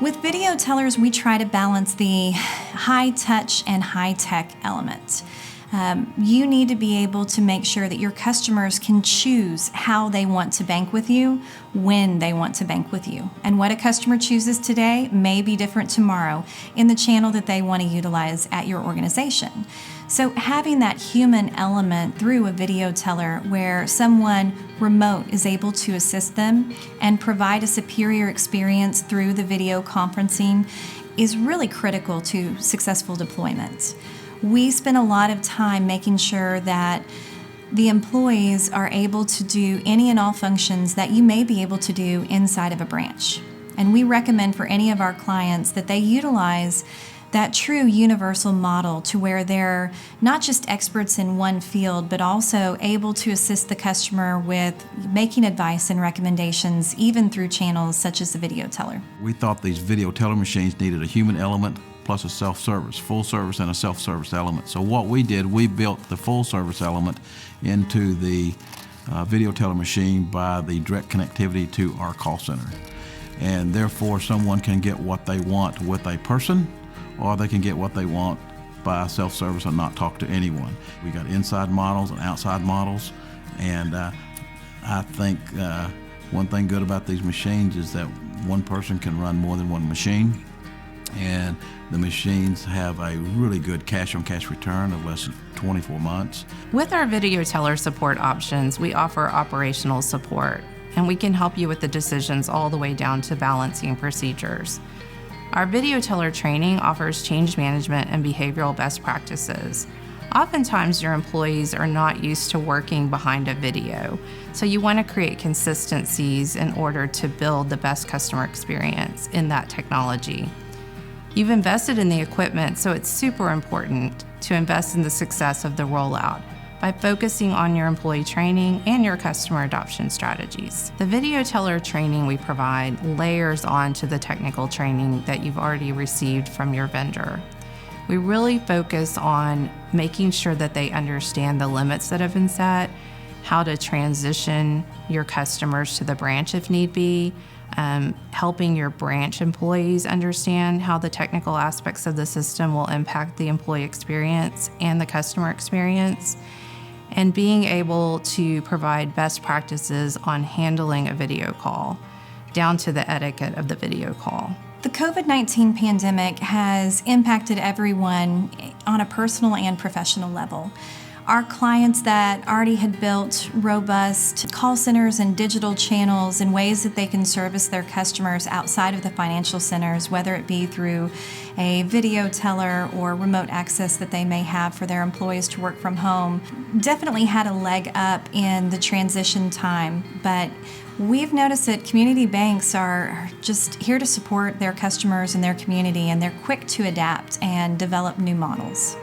With video tellers, we try to balance the high touch and high tech element. You need to be able to make sure that your customers can choose how they want to bank with you, when they want to bank with you. And what a customer chooses today may be different tomorrow in the channel that they want to utilize at your organization. So having that human element through a video teller where someone remote is able to assist them and provide a superior experience through the video conferencing is really critical to successful deployment. We spend a lot of time making sure that the employees are able to do any and all functions that you may be able to do inside of a branch. And we recommend for any of our clients that they utilize that true universal model to where they're not just experts in one field, but also able to assist the customer with making advice and recommendations, even through channels such as the video teller. We thought these video teller machines needed a human element plus a self-service, full service and a self-service element. So what we did, we built the full service element into the video teller machine by the direct connectivity to our call center. And therefore someone can get what they want with a person, or they can get what they want by self-service and not talk to anyone. We got inside models and outside models, and I think one thing good about these machines is that one person can run more than one machine, and the machines have a really good cash-on-cash return of less than 24 months. With our video teller support options, we offer operational support, and we can help you with the decisions all the way down to balancing procedures. Our video teller training offers change management and behavioral best practices. Oftentimes, your employees are not used to working behind a video, so you want to create consistencies in order to build the best customer experience in that technology. You've invested in the equipment, so it's super important to invest in the success of the rollout by focusing on your employee training and your customer adoption strategies. The video teller training we provide layers on to the technical training that you've already received from your vendor. We really focus on making sure that they understand the limits that have been set, how to transition your customers to the branch if need be, helping your branch employees understand how the technical aspects of the system will impact the employee experience and the customer experience, and being able to provide best practices on handling a video call, down to the etiquette of the video call. The COVID-19 pandemic has impacted everyone on a personal and professional level. Our clients that already had built robust call centers and digital channels and ways that they can service their customers outside of the financial centers, whether it be through a video teller or remote access that they may have for their employees to work from home, definitely had a leg up in the transition time. But we've noticed that community banks are just here to support their customers and their community, and they're quick to adapt and develop new models.